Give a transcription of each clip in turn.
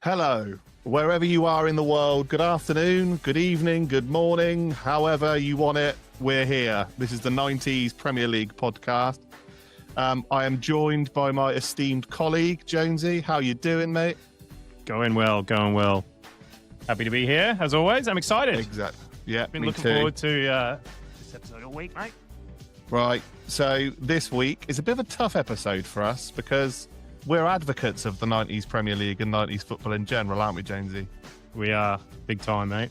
Hello, wherever you are in the world, good afternoon, good evening, good morning, however you want it, we're here. This is the 90s Premier League podcast. I am joined by my esteemed colleague, Jonesy. How you doing, mate? Going well. Happy to be here, as always. I'm excited. Exactly. Yeah, Been me looking too. forward to this episode all week, mate. Right, so this week is a bit of a tough episode for us because we're advocates of the 90s Premier League and 90s football in general, aren't we, Jonesy? We are big time, mate.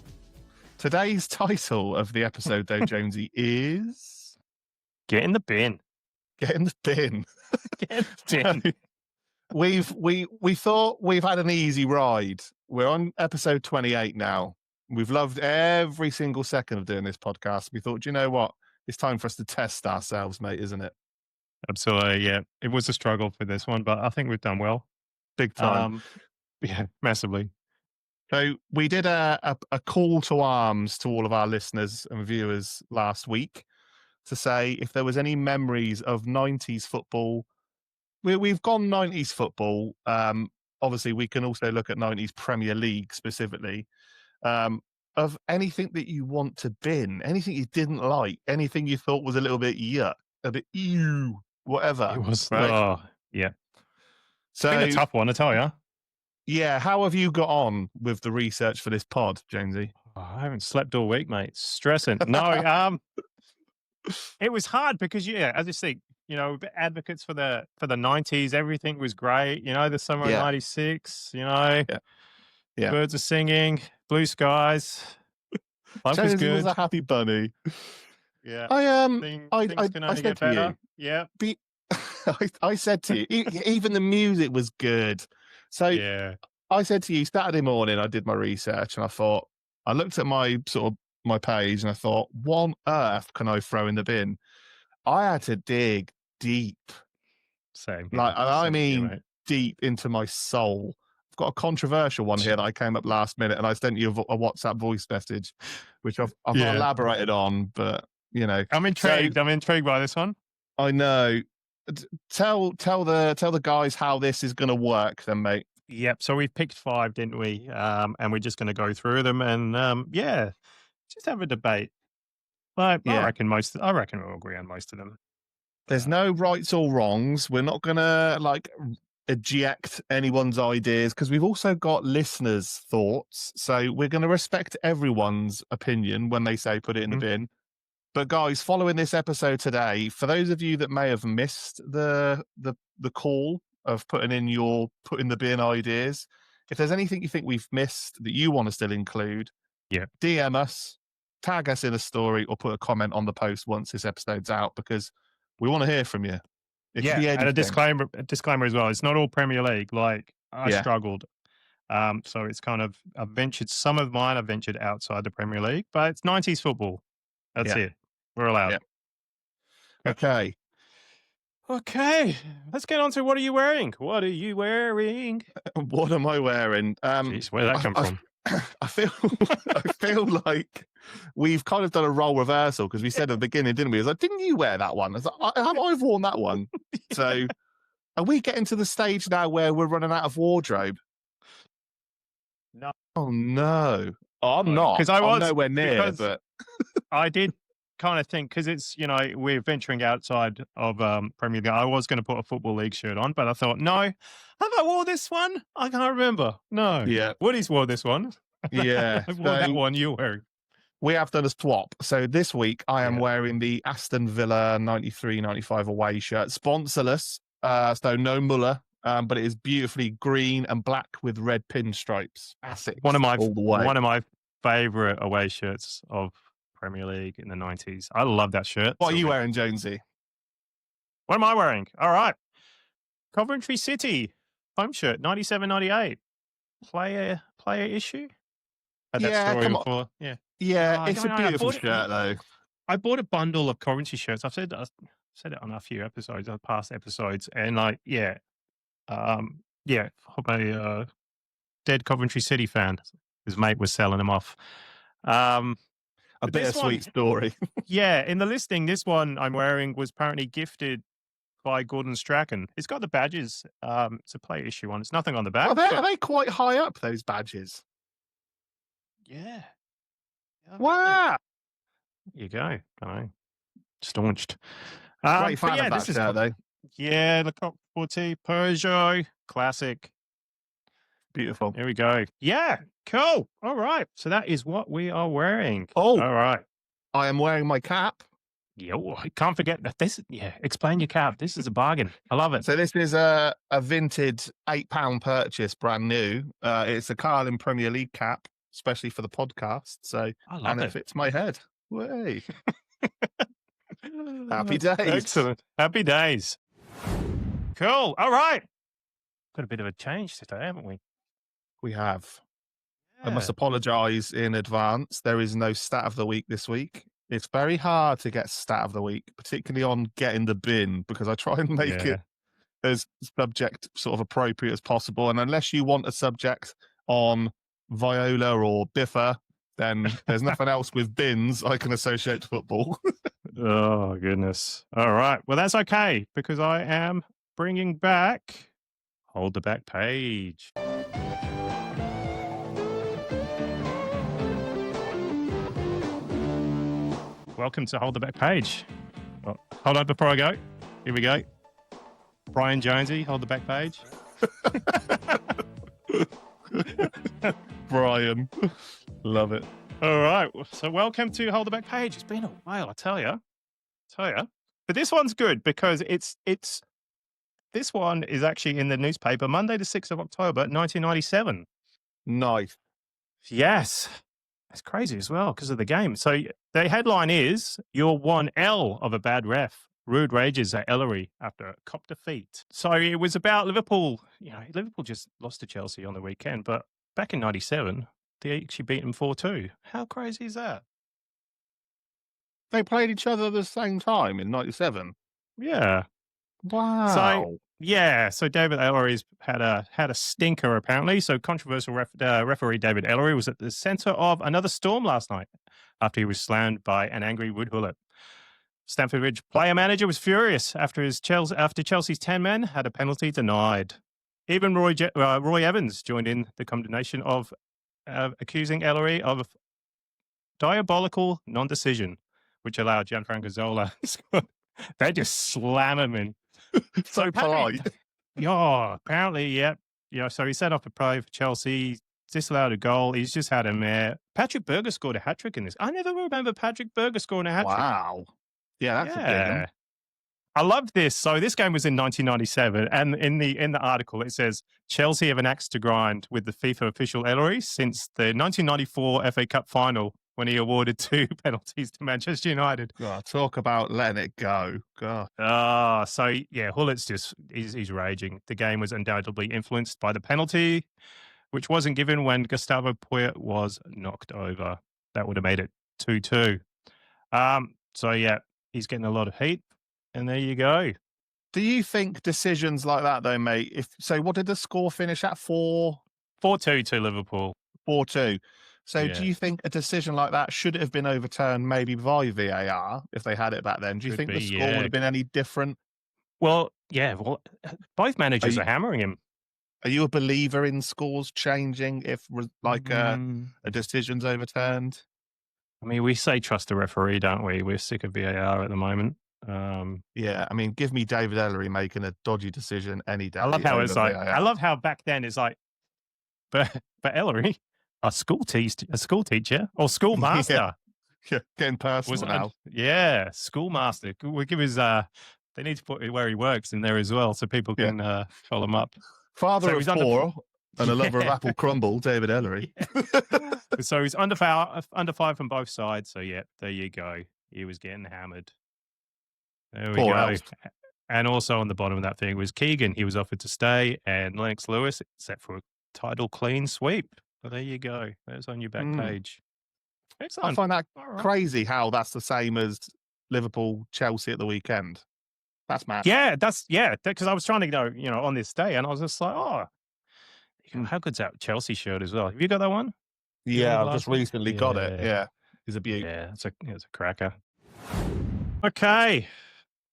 Today's title of the episode, though, Jonesy, is... Get in the bin. Get in the bin. Get in the bin. We thought we've had an easy ride. We're on episode 28 now. We've loved every single second of doing this podcast. We thought, you know what? It's time for us to test ourselves, mate, isn't it? Absolutely, yeah. It was a struggle for this one, but I think we've done well. Big time. Yeah, massively. So we did a call to arms to all of our listeners and viewers last week to say if there was any memories of 90s football. We've gone 90s football. Obviously, we can also look at 90s Premier League specifically. Of anything that you want to bin, anything you didn't like, anything you thought was a little bit yuck, a bit ew, whatever. It was, right? Yeah. So, it's been a tough one, I tell you. Yeah, how have you got on with the research for this pod, Jonesy? Oh, I haven't slept all week, mate. Stressing. No, it was hard because, yeah, as you see, you know, advocates for the 90s, everything was great. You know, the summer of 96, you know, birds are singing, blue skies. Life was good. Was a happy bunny. Yeah. I can only get better. Yeah. I said to you, even the music was good. So yeah. I said to you, Saturday morning, I did my research and I looked at my page and I thought, what on earth can I throw in the bin? I had to dig deep. Same. I mean, deep into my soul. I've got a controversial one here that I came up last minute and I sent you a WhatsApp voice message, which I've not elaborated on, but you know. I'm intrigued. I'm intrigued by this one. I know. Tell the guys how this is going to work then, mate. Yep. So we've picked 5, didn't we? And we're just going to go through them and just have a debate. I reckon we'll agree on most of them. There's no rights or wrongs. We're not going to eject anyone's ideas because we've also got listeners' thoughts. So we're going to respect everyone's opinion when they say put it in the bin. But guys, following this episode today, for those of you that may have missed the call of putting the bin ideas, if there's anything you think we've missed that you want to still include, DM us, tag us in a story, or put a comment on the post once this episode's out because we want to hear from you. And a disclaimer as well. It's not all Premier League. Like I struggled. So it's kind of some of mine I've ventured outside the Premier League, but it's 90s football. That's it. We're allowed. Okay. Let's get on to what are you wearing? What are you wearing? What am I wearing? Jeez, where did that come from? I feel like we've kind of done a role reversal because we said at the beginning, didn't we? It was like, didn't you wear that one? I was like, I've worn that one. So are we getting to the stage now where we're running out of wardrobe? No. Oh, no. I'm not. Because I'm nowhere near, but I did kind of think because it's, you know, we're venturing outside of Premier League. I was going to put a Football League shirt on, but I thought, no, have I wore this one? I can't remember. No. Yeah. Woody's wore this one. Yeah. I wore that one you're wearing. We have done a swap. So this week I am wearing the Aston Villa 93-95 away shirt, sponsorless. So no Muller, but it is beautifully green and black with red pinstripes. Classic. One of my favorite away shirts of Premier League in the 90s. I love that shirt. What are you wearing, Jonesy? What am I wearing? All right. Coventry City home shirt, 97-98. Player issue? Had that story before. Yeah. Yeah, it's a beautiful shirt though. I bought a bundle of Coventry shirts. I've said it on a few episodes, on past episodes, and I'm a dead Coventry City fan. His mate was selling them off. A bittersweet story. Yeah, in the listing, this one I'm wearing was apparently gifted by Gordon Strachan. It's got the badges. It's a play issue one. It's nothing on the back. Are they quite high up, those badges? Yeah. Wow. There you go. Staunched. Great fan of that shirt, though. Yeah, the Coq 40 Peugeot classic. Beautiful. There we go. Yeah, cool. All right. So that is what we are wearing. Oh, all right. I am wearing my cap. Yo, I can't forget that. Explain your cap. This is a bargain. I love it. So this is a vintage £8 purchase, brand new. It's a Carling Premier League cap, especially for the podcast. So it fits my head. Way. Happy days. Excellent. Happy days. Cool. All right. Got a bit of a change today, haven't we? We have. Yeah. I must apologise in advance. There is no stat of the week this week. It's very hard to get stat of the week, particularly on getting the bin, because I try and make it as subject sort of appropriate as possible. And unless you want a subject on Viola or Biffa, then there's nothing else with bins I can associate to football. Oh, goodness. All right. Well, that's okay, because I am bringing back Hold the Back Page. Welcome to Hold the Back Page. Oh, hold on before I go. Here we go. Brian Jonesy, Hold the Back Page. Brian. Love it. All right. So welcome to Hold the Back Page. It's been a while, I tell you. But this one's good because this one is actually in the newspaper Monday the 6th of October, 1997. Nice. Yes. It's crazy as well because of the game. So the headline is, "You're one L of a bad ref. Rude rages at Ellery after a cop defeat." So it was about Liverpool. Liverpool just lost to Chelsea on the weekend, but back in 97, they actually beat them 4-2. How crazy is that? They played each other at the same time in 97? Yeah. Wow. So David Ellery's had a stinker apparently. So controversial referee David Ellery was at the centre of another storm last night after he was slammed by an angry Woodhullet. Stamford Bridge player manager was furious after Chelsea's 10 men had a penalty denied. Even Roy Evans joined in the condemnation of accusing Ellery of diabolical non-decision, which allowed Gianfranco Zola. They just slam him in. So polite. Apparently, yeah. So he set up a play for Chelsea, disallowed a goal. He's just had a mare. Patrick Berger scored a hat-trick in this. I never remember Patrick Berger scoring a hat-trick. Wow. Yeah, that's a big one. I love this. So this game was in 1997, and in the article it says Chelsea have an axe to grind with the FIFA official Ellery since the 1994 FA Cup final, when he awarded 2 penalties to Manchester United. God, talk about letting it go. God. Hullet's he's raging. The game was undoubtedly influenced by the penalty, which wasn't given when Gustavo Poyet was knocked over. That would have made it 2-2. He's getting a lot of heat, and there you go. Do you think decisions like that, though, mate? What did the score finish at? 4-2 to Liverpool. 4-2. So do you think a decision like that, should it have been overturned maybe via VAR if they had it back then? Do you think the score would have been any different? Well, both managers are hammering him. Are you a believer in scores changing if a decision's overturned? I mean, we say trust the referee, don't we? We're sick of VAR at the moment. Give me David Ellery making a dodgy decision any day. I love how it's like. I love how back then it's like, but Ellery, a school teacher or schoolmaster. Yeah, getting personal now. Schoolmaster. We'll give his. They need to put where he works in there as well, so people can follow him up. Father of 4 and a lover of apple crumble, David Ellery. So he's under 5 from both sides. So there you go. He was getting hammered. There we go. And also on the bottom of that thing was Keegan. He was offered to stay, and Lennox Lewis set for a title clean sweep. So there you go. That's on your back page. Excellent. I find that crazy how that's the same as Liverpool Chelsea at the weekend. That's mad. Yeah, because I was trying to go, on this day, and I was just like, how good's that Chelsea shirt as well? Have you got that one? Yeah, I've just recently got it. Yeah, it's a beaut. Yeah, it's a cracker. Okay,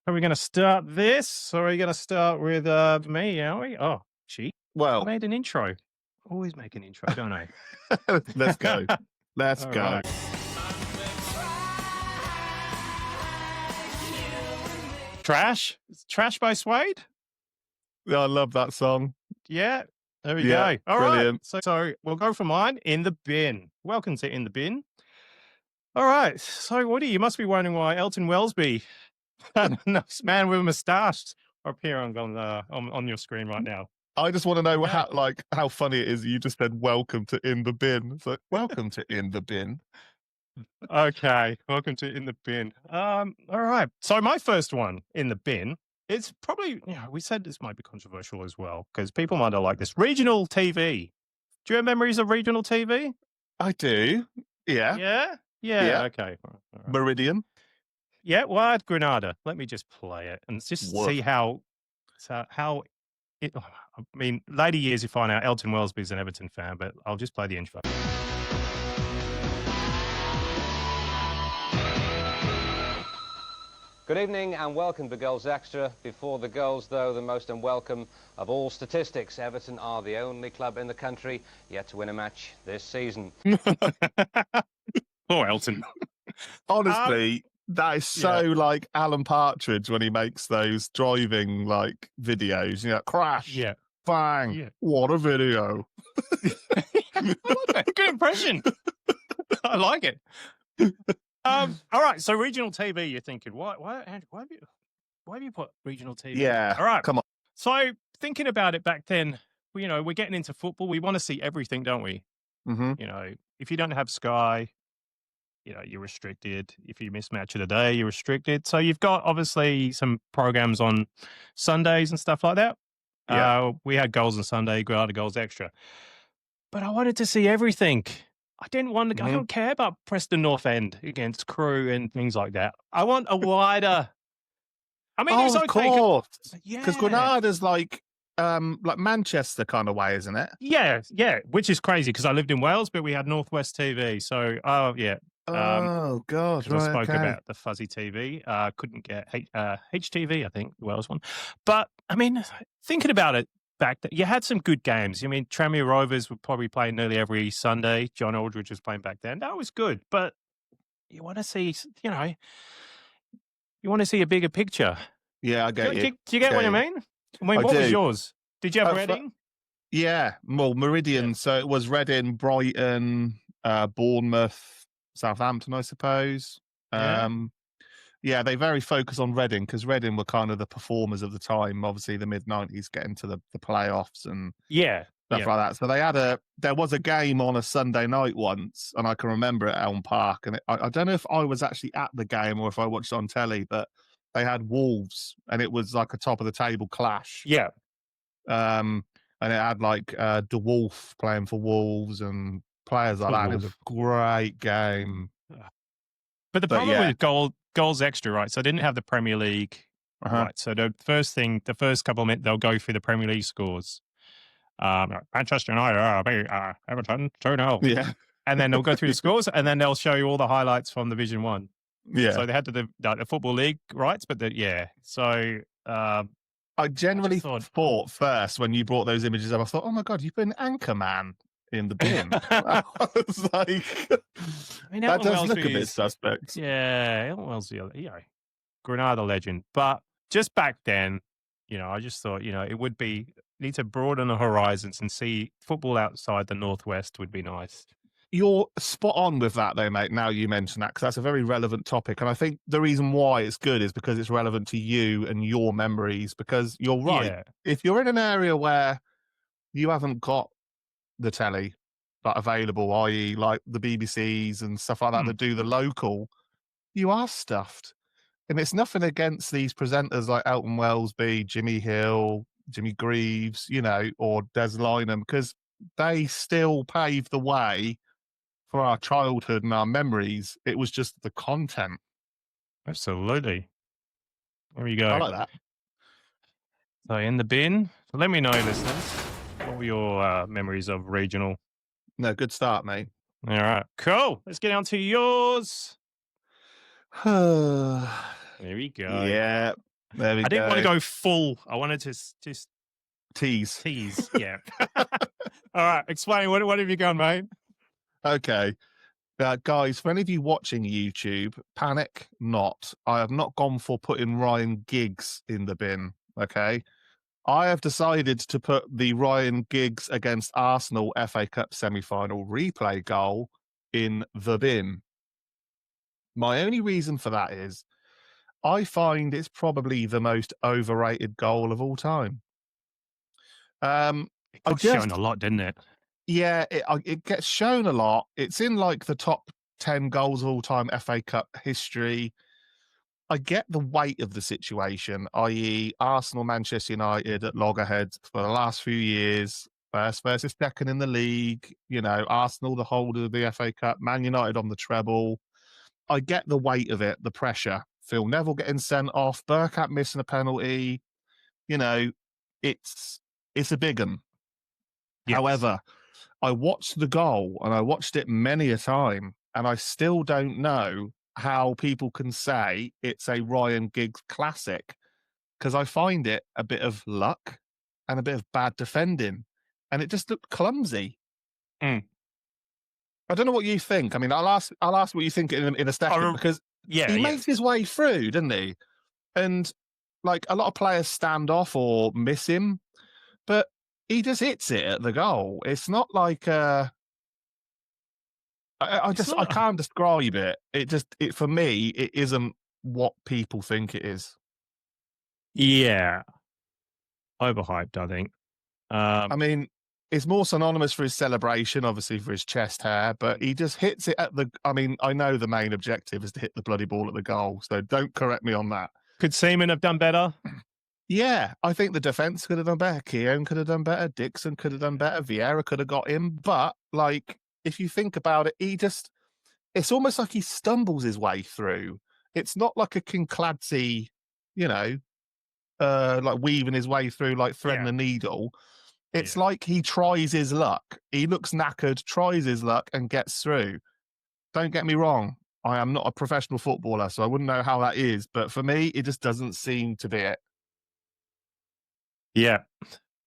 Are we going to start this, or are we going to start with me, are we? Oh, gee. I Well, made an intro. Always make an intro, don't I? let's go. Let's All go. right. Trash? It's Trash by Suede? Yeah, I love that song. Yeah. There we Yeah, go. All right. brilliant. So we'll go for mine, In the Bin. Welcome to In the Bin. All right. So, Woody, you must be wondering why Elton Wellesby, nice man with a moustache, appear on your screen right now. I just want to know Yeah. how funny it is. You just said welcome to In the Bin. It's like, welcome to In the Bin. Okay, welcome to In the Bin. All right. So my first one in the bin, it's probably, we said this might be controversial as well because people might not like this. Regional TV. Do you have memories of regional TV? I do. Yeah. Yeah. Yeah. Okay. All right. Meridian. Yeah. Well, I had Granada. Let me just play it and just Woof. see how it. I mean, later years you find out Elton Wellesby's an Everton fan, but I'll just play the intro. Good evening and welcome to Goals Extra. Before the goals, though, the most unwelcome of all statistics. Everton are the only club in the country yet to win a match this season. Poor Elton. Honestly, that is so like Alan Partridge when he makes those driving like videos. You know, crash, bang, what a video. Good impression. I like it. All right, so regional TV, you're thinking, why have you put regional TV? Yeah, all right, come on. So thinking about it back then, we're getting into football. We want to see everything, don't we? Mm-hmm. If you don't have Sky, you're restricted. If you miss Match of the Day, you're restricted. So you've got obviously some programs on Sundays and stuff like that. Yeah. We had Goals on Sunday, Goals Extra, but I wanted to see everything. I didn't want to. I don't care about Preston North End against Crewe and things like that. I want a wider. I mean, it's of okay. Course. Because Granada's like Manchester kind of way, isn't it? Yeah, which is crazy because I lived in Wales, but we had Northwest TV. So, oh God! I spoke about the fuzzy TV. Couldn't get HTV, I think, the Wales one. But I mean, thinking about it. Back then, you had some good games. I mean, Tranmere Rovers would probably play nearly every Sunday. John Aldridge was playing back then. That was good, but you want to see, you want to see a bigger picture. Yeah, I get you. Do you get what I mean? I mean, what was yours? Did you have Reading? Yeah, well, Meridian. Yeah. So it was Reading, Brighton, Bournemouth, Southampton, I suppose. Yeah, they very focus on Reading because Reading were kind of the performers of the time. Obviously, the mid-90s getting to the playoffs and stuff like that. So there was a game on a Sunday night once, and I can remember it at Elm Park. And I don't know if I was actually at the game or if I watched it on telly, but they had Wolves, and it was like a top of the table clash. Yeah. And it had like De Wolf playing for Wolves and players like that. It was a great game. But the problem with Goals Extra, right? So I didn't have the Premier League, right? So the first couple of minutes, they'll go through the Premier League scores. Manchester United, Everton, 2-0. Yeah. And then they'll go through the scores, and then they'll show you all the highlights from Division 1. Yeah. So they had the Football League rights, but So I generally thought first when you brought those images up, I thought, oh my God, you've been Anchorman in the bin. I was like, that does look a bit suspect. Yeah, Elton Wellesby, Granada legend. But just back then, I just thought, it would need to broaden the horizons and see football outside the Northwest would be nice. You're spot on with that, though, mate. Now you mention that, because that's a very relevant topic. And I think the reason why it's good is because it's relevant to you and your memories, because you're right. Yeah. If you're in an area where you haven't got the telly available, i.e. like the BBCs and stuff like that that do the local, you are stuffed. And it's nothing against these presenters like Elton Wellesby, Jimmy Hill, Jimmy Greaves, or Des Lynam, because they still paved the way for our childhood and our memories. It was just the content. Absolutely. There you go. I like that. So in the bin, so let me know, listeners, what were your memories of regional? No, good start, mate. All right, cool. Let's get on to yours. There we go. Yeah. There we I didn't want to go. go full. I wanted to just Tease. tease. Yeah. All right. Explain. What have you gone, mate? Okay. Guys, for any of you watching YouTube, panic not. I have not gone for putting Ryan Giggs in the bin. Okay. I have decided to put the Ryan Giggs against Arsenal FA Cup semi-final replay goal in the bin. My only reason for that is I find it's probably the most overrated goal of all time. It got shown a lot, didn't it? Yeah, it gets shown a lot. It's in like the top 10 goals of all time FA Cup history. I get the weight of the situation, i.e., Arsenal, Manchester United at loggerheads for the last few years, first versus second in the league. You know, Arsenal the holder of the FA Cup, Man United on the treble. I get the weight of it, the pressure. Phil Neville getting sent off, Bergkamp missing a penalty. You know, it's a big one. Yes. However, I watched the goal and I watched it many a time, and I still don't know how people can say it's a Ryan Giggs classic, because I find it a bit of luck and a bit of bad defending, and it just looked clumsy. I don't know what you think. I mean, I'll ask what you think in a second, because he makes his way through, doesn't he? And like a lot of players stand off or miss him, but he just hits it at the goal. It's not like I can't describe it. It for me, it isn't what people think it is. Yeah. Overhyped, I think. I mean, it's more synonymous for his celebration, obviously for his chest hair, but he just hits it at the. I mean, I know the main objective is to hit the bloody ball at the goal, so don't correct me on that. Could Seaman have done better? Yeah, I think the defense could have done better. Keown could have done better. Dixon could have done better. Vieira could have got him. But like, if you think about it, it's almost like he stumbles his way through. It's not like a Kincladze, you know, like weaving his way through, like threading a needle. It's like he tries his luck. He looks knackered, tries his luck, and gets through. Don't get me wrong. I am not a professional footballer, so I wouldn't know how that is. But for me, it just doesn't seem to be it. Yeah.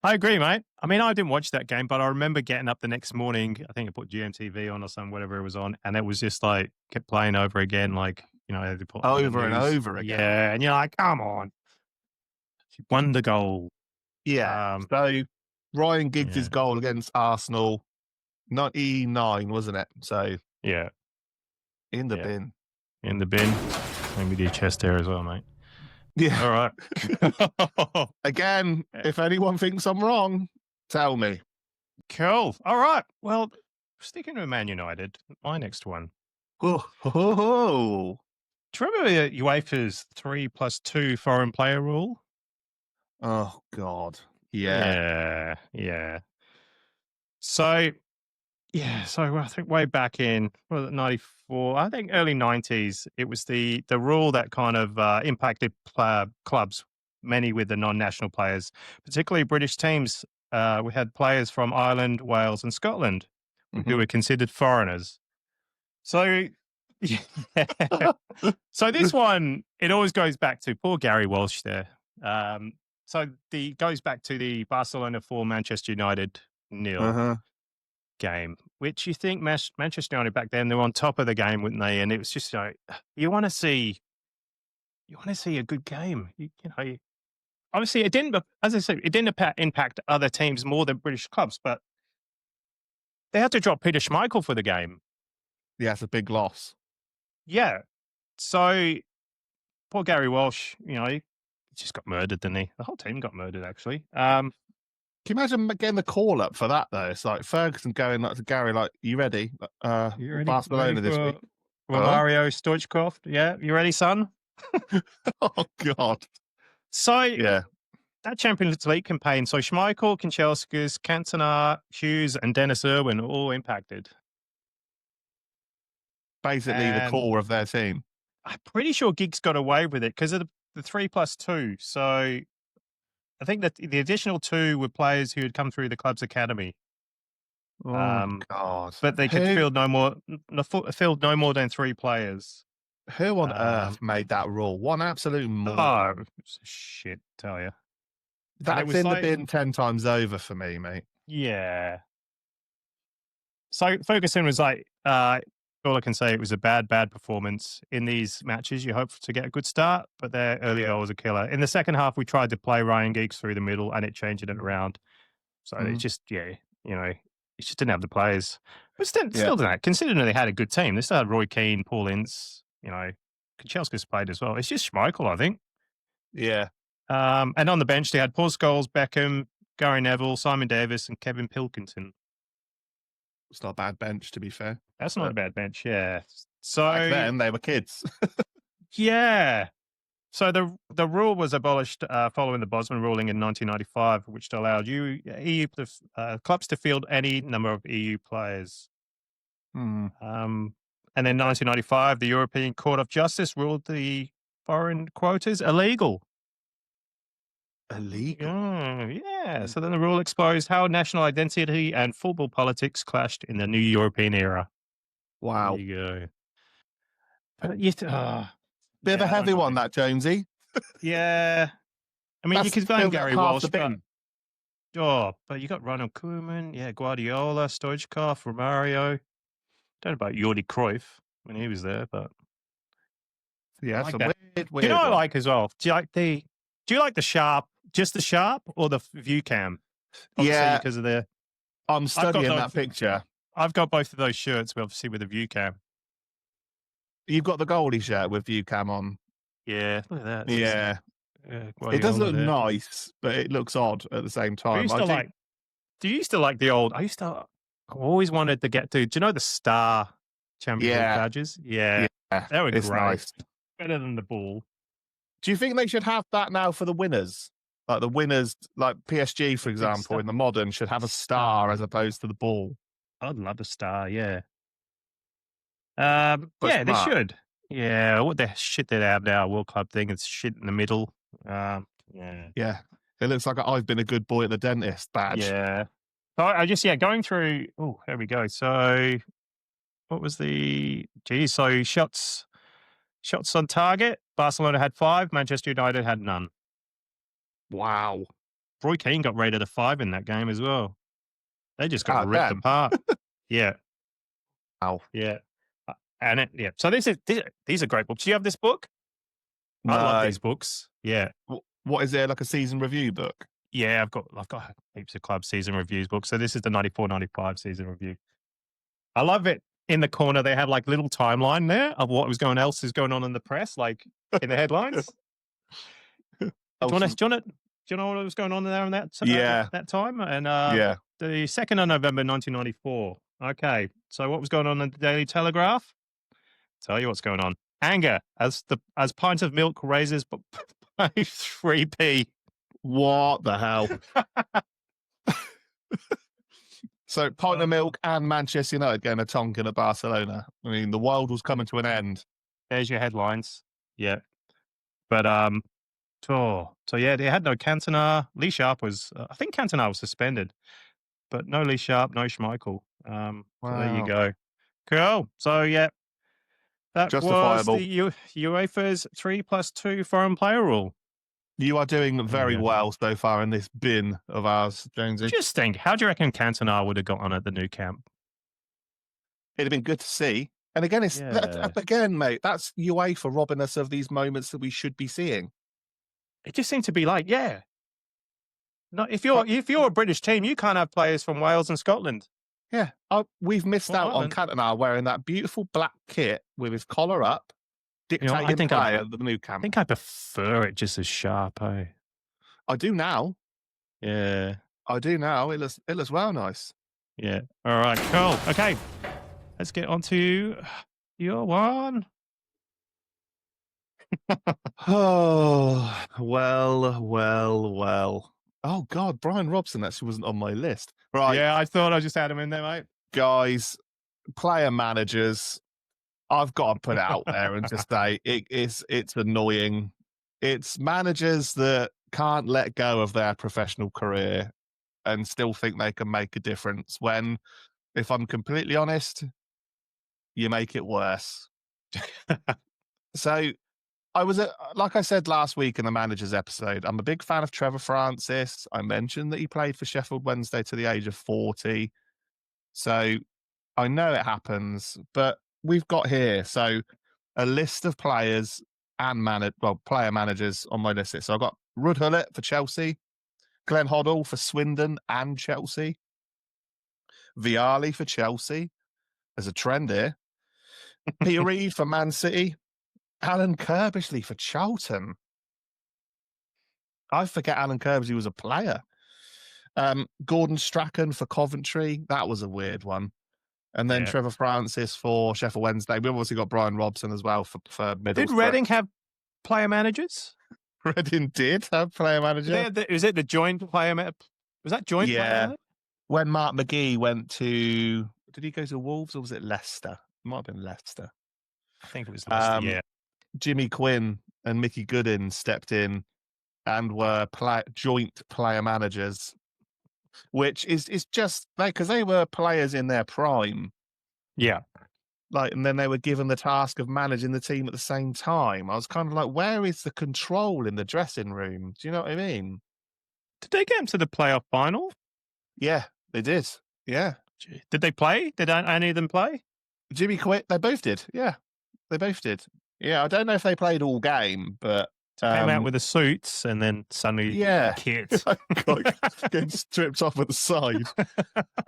I agree, mate. I mean, I didn't watch that game, but I remember getting up the next morning. I think I put GMTV on or something, whatever it was on, and it was just like kept playing over again, like, you know, they put Over and over again. Yeah, and you're like, come on, she won the goal. Yeah. So Ryan Giggs' goal against Arsenal, 99, wasn't it? So yeah, in the bin. In the bin. Maybe do your chest hair as well, mate. Yeah. All right. Again, if anyone thinks I'm wrong, tell me. Cool. All right. Well, sticking with Man United, my next one. Oh. Do you remember UEFA's 3+2 foreign player rule? Oh, God. Yeah. Yeah. So I think way back in 94, I think early 90s, it was the rule that kind of impacted clubs, many with the non-national players, particularly British teams. We had players from Ireland, Wales, and Scotland who were considered foreigners. So, so this one, it always goes back to poor Gary Walsh there. Goes back to the Barcelona 4, Manchester United 0 game, which you think Manchester United back then, they were on top of the game, wouldn't they? And it was just like, you want to see a good game. You know, obviously it didn't, as I said, it didn't impact other teams more than British clubs, but they had to drop Peter Schmeichel for the game. Yeah, it's a big loss. Yeah. So poor Gary Walsh, you know, he just got murdered, didn't he? The whole team got murdered, actually. Can you imagine getting the call up for that, though? It's like Ferguson going like to Gary, like, you ready? You ready? Barcelona this week. Mario Stoichkov. Yeah, you ready, son? Oh, God. So, yeah, that Champions League campaign, so Schmeichel, Kanchelskis, Cantona, Hughes, and Dennis Irwin all impacted. Basically, the core of their team. I'm pretty sure Giggs got away with it because of the 3+2. So, I think that the additional 2 were players who had come through the club's academy. Oh, God. But they could field no more than 3 players. Who on earth made that rule? One absolute moron. Oh, it's a shit, tell you. That's in the bin 10 times over for me, mate. Yeah. So Ferguson was like, all I can say, it was a bad performance. In these matches, you hope to get a good start, but their early goal was a killer. In the second half, we tried to play Ryan Giggs through the middle, and it changed it around. So it's just, you just didn't have the players. But still didn't have, considering they had a good team. They still had Roy Keane, Paul Ince, Kanchelskis played as well. It's just Schmeichel, I think. Yeah. And on the bench, they had Paul Scholes, Beckham, Gary Neville, Simon Davis, and Kevin Pilkington. It's not a bad bench, to be fair. That's not a bad bench, yeah. So back then, they were kids. Yeah. So the rule was abolished following the Bosman ruling in 1995, which allowed EU clubs to field any number of EU players. And then 1995, the European Court of Justice ruled the foreign quotas illegal. Illegal? Yeah. So then the rule exposed how national identity and football politics clashed in the new European era. Wow. There you go. But bit of a heavy one, that, Jonesy. Yeah. I mean, you could blame Gary Walsh. But you got Ronald Koeman, Guardiola, Stoichkov, Romario. Don't know about Jordi Cruyff when he was there, but yeah, like weird. You know what I like as well? Do you like the Sharp, just the Sharp, or the View Cam? Obviously, because of I'm studying that picture. I've got both of those shirts, obviously, with the View Cam. You've got the Goldie shirt with View Cam on. Yeah, look at that. Yeah. It does look nice, but it looks odd at the same time. Do you used to like the old? I always wanted to get to. Do you know the Star Champions League badges? Yeah, they were great. Nice. Better than the ball. Do you think they should have that now for the winners? Like the winners, like PSG, for example, in the modern, should have a star as opposed to the ball. I'd love a star. Yeah. They should. Yeah, what the shit they have now, World Club thing, it's shit in the middle. Yeah. It looks like I've been a good boy at the dentist badge. Yeah. So I just, going through, there we go. So what was so shots on target, Barcelona had 5, Manchester United had none. Wow. Roy Keane got rated a 5 in that game as well. They just got ripped apart. Yeah. Wow. Yeah. So these are great books. Do you have this book? No. I love these books. Yeah. What is there, like a season review book? Yeah, I've got heaps of club season reviews books. So this is the 94-95 season review. I love it. In the corner, they have like little timeline there of what else is going on in the press, like in the headlines. Do you know what was going on there on that time? And the 2nd of November 1994. Okay, so what was going on in the Daily Telegraph? Tell you what's going on. Anger as pint of milk raises by 3p. What the hell? So pint of milk and Manchester United getting a tonkin at Barcelona. I mean, the world was coming to an end. There's your headlines. Yeah. But they had no Cantona. Lee Sharp was, I think Cantona was suspended, but no Lee Sharp, no Schmeichel. So there you go. Cool. So that justifiable. Was the UEFA's 3+2 foreign player rule. You are doing very well so far in this bin of ours, Jonesy. Just think, how do you reckon Cantona would have got on at the new camp? It'd have been good to see. And again, mate, that's UEFA robbing us of these moments that we should be seeing. It just seemed to be like, no, if you're a British team, you can't have players from Wales and Scotland. Yeah, we've missed out on Cantona wearing that beautiful black kit with his collar up, dictating play at the new camp. I think I prefer it just as sharp, eh? I do now. Yeah. I do now. It looks well nice. Yeah. All right, cool. Okay. Let's get on to your one. Oh, well. Oh, God, Brian Robson actually wasn't on my list. Right. Yeah, I thought I just had him in there, mate. Guys, player managers, I've got to put it out there and just say it's annoying. It's managers that can't let go of their professional career and still think they can make a difference when, if I'm completely honest, you make it worse. So I was, like I said last week in the managers episode, I'm a big fan of Trevor Francis. I mentioned that he played for Sheffield Wednesday to the age of 40. So I know it happens, but we've got here. So a list of players and player managers on my list. So I've got Ruud Gullit for Chelsea, Glenn Hoddle for Swindon and Chelsea, Vialli for Chelsea. There's a trend here. Peter Reid for Man City, Alan Kirbishley for Charlton. I forget Alan Kirbishley was a player. Gordon Strachan for Coventry. That was a weird one. And then Trevor Francis for Sheffield Wednesday. We've obviously got Brian Robson as well for Middlesbrough. Did Reading have player managers? Reading did have player manager. Was it the joint player? Was that joint? Yeah. Player? When Mark McGee went to, did he go to Wolves or was it Leicester? It might have been Leicester. I think it was Leicester. Yeah. Jimmy Quinn and Mickey Gooden stepped in and were joint player managers, which is just because they were players in their prime. Yeah. And then they were given the task of managing the team at the same time. I was kind of like, where is the control in the dressing room? Do you know what I mean? Did they get them to the playoff final? Yeah, they did. Yeah. Did they play? Did any of them play? Jimmy Quinn, they both did. Yeah, they both did. Yeah, I don't know if they played all game, but came out with the suits and then suddenly kids getting stripped off at the side.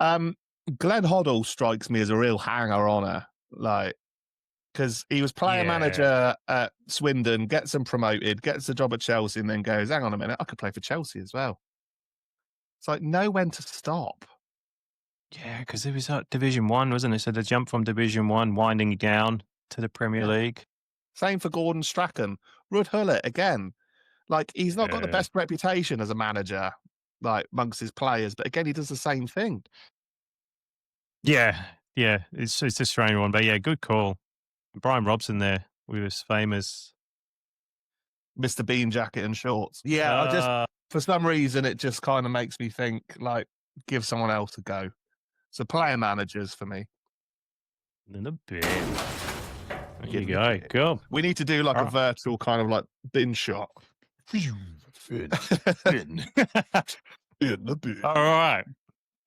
Glenn Hoddle strikes me as a real hanger-oner, because he was player manager at Swindon, gets them promoted, gets a job at Chelsea, and then goes, hang on a minute, I could play for Chelsea as well. It's like, know when to stop. Yeah, because it was Division 1, wasn't it? So the jump from Division 1, winding down to the Premier League. Same for Gordon Strachan. Ruud Gullit, again. He's not got the best reputation as a manager, amongst his players, but again, he does the same thing. Yeah, it's a strange one, but yeah, good call. Brian Robson there with his famous Mr. Bean jacket and shorts. Yeah, I just, for some reason, it just kind of makes me think, give someone else a go. So player managers for me. In the bin. There you go. Cool. We need to do a virtual kind of bin shot. Bin. In the bin. All right.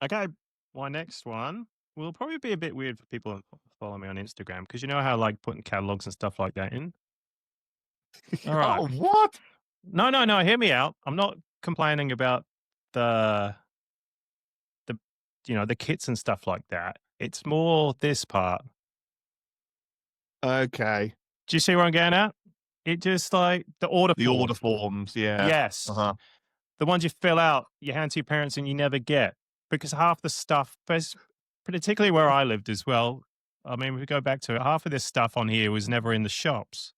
Okay. My next one will probably be a bit weird for people who follow me on Instagram because you know how putting catalogs and stuff like that in. All right. Oh, what? No. Hear me out. I'm not complaining about the kits and stuff like that. It's more this part. Okay. Do you see where I'm getting at? It just the order forms. Order forms, yeah. Yes. Uh-huh. The ones you fill out, you hand to your parents and you never get. Because half the stuff, particularly where I lived as well, I mean, if we go back to it, half of this stuff on here was never in the shops.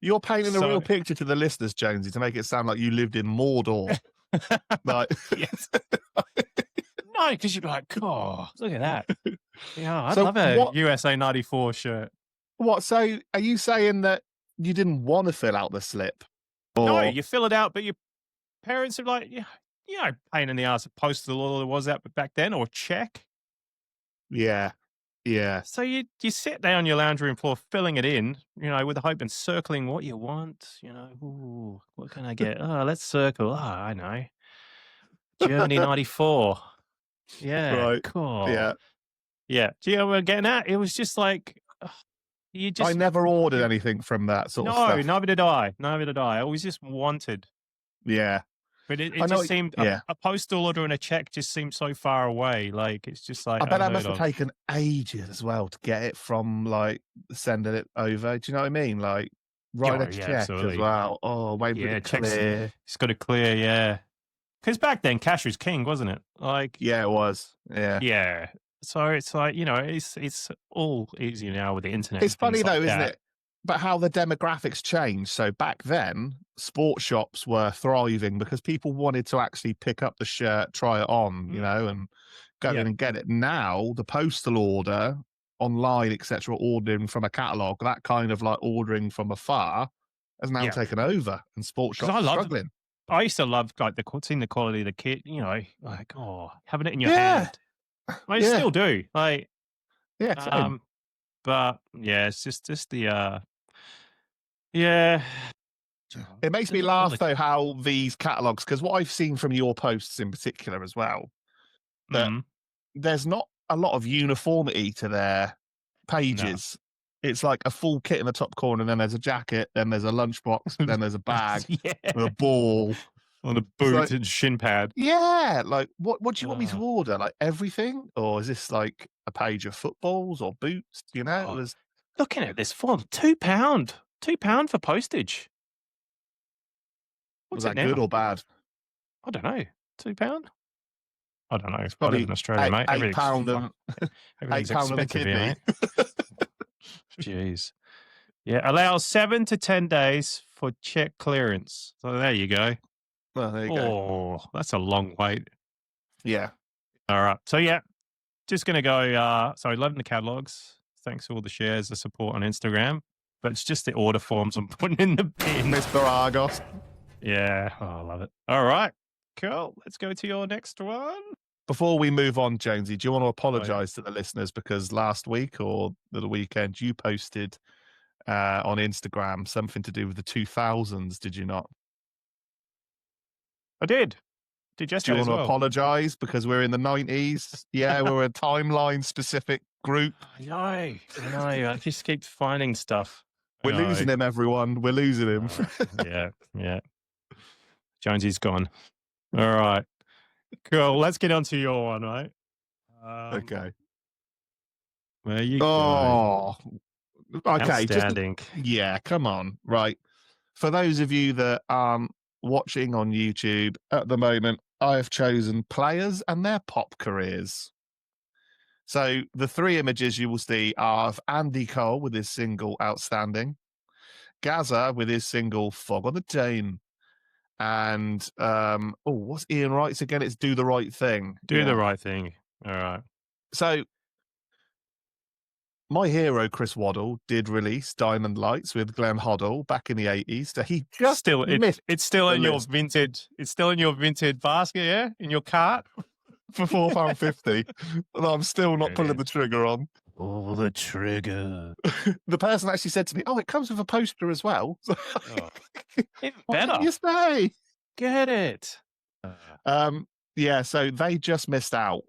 You're painting a real picture to the listeners, Jonesy, to make it sound like you lived in Mordor. Yes. No, because you'd be like, oh, look at that. Yeah, I'd love a USA 94 shirt. What? So are you saying that you didn't want to fill out the slip? Or... No, you fill it out, but your parents are pain in the ass of postal order was that back then, or check. Yeah. So you sit there on your lounge room floor filling it in, with the hope and circling what you want, ooh, what can I get? Oh, let's circle. Oh, I know. Germany 94. Yeah. Right. Cool. Yeah. Yeah. Do you know what we're getting at? It was just I never ordered anything from that sort of stuff. No, neither did I. I always just wanted. Yeah. But it just seemed a postal order and a check just seemed so far away. It's just I bet that must have taken ages as well to get it from sending it over. Do you know what I mean? Write a check absolutely. As well. Oh, wait for it to clear. It's got to clear, yeah. Because back then cash was king, wasn't it? Yeah, it was. Yeah. Yeah. So it's it's all easier now with the internet. It's funny though, isn't it? But how the demographics changed. So back then, sports shops were thriving because people wanted to actually pick up the shirt, try it on, and go in and get it. Now, the postal order, online, etc., ordering from a catalogue, that kind of ordering from afar has now taken over, and sports shops are struggling. I used to love seeing the quality of the kit, having it in your hand. I still do. Same. But yeah, it's just the yeah. It makes me There's a lot laugh, though, how these catalogs, because what I've seen from your posts in particular as well, that there's not a lot of uniformity to their pages. It's like a full kit in the top corner, and then there's a jacket, then there's a lunchbox, then there's a bag, and a ball. On a boot and shin pad. Yeah, like what do you want me to order? Like everything? Or is this like a page of footballs or boots? You know, it was looking at this form, £2. £2 for postage. Was that good or bad? I don't know. £2? I don't know. It's probably I live in Australia, mate. £8 Everything's £8 a expensive here, kidney. mate. Jeez. Yeah, allows 7 to 10 days for check clearance. So there you go. Well, there you go. Oh, that's a long wait. Yeah. All right. So yeah, just gonna go. Sorry, loving the catalogs. Thanks for all the shares, the support on Instagram. But it's just the order forms I'm putting in the bin. Mr. Argos. Yeah, I love it. All right, cool. Let's go to your next one. Before we move on, Jonesy, do you want to apologise to the listeners because last week or the weekend you posted on Instagram something to do with the 2000s? Did you not? I did. Did you want to apologise because we're in the 90s? Yeah, we're a timeline specific group. I know. I just keep finding stuff. We're losing him, everyone. We're losing him. Yeah. Jonesy's gone. All right. Cool. Let's get on to your one, right? Okay. Where you go? Okay. Outstanding. Yeah, come on. Right. For those of you that aren't watching on YouTube at the moment, I have chosen players and their pop careers. So the three images you will see are of Andy Cole with his single Outstanding, Gaza with his single Fog on the Team, and what's Ian Wright's again? It's Do the Right Thing. Do the Right Thing. All right. So my hero Chris Waddle did release Diamond Lights with Glenn Hoddle back in the 80s. So he just it's still in your vintage. It's still in your vintage basket, yeah, in your cart for £4.50. And I'm still not pulling the trigger on. Oh, the trigger. The person actually said to me, "Oh, it comes with a poster as well." Even better. What did you say? Get it. Yeah, so they just missed out.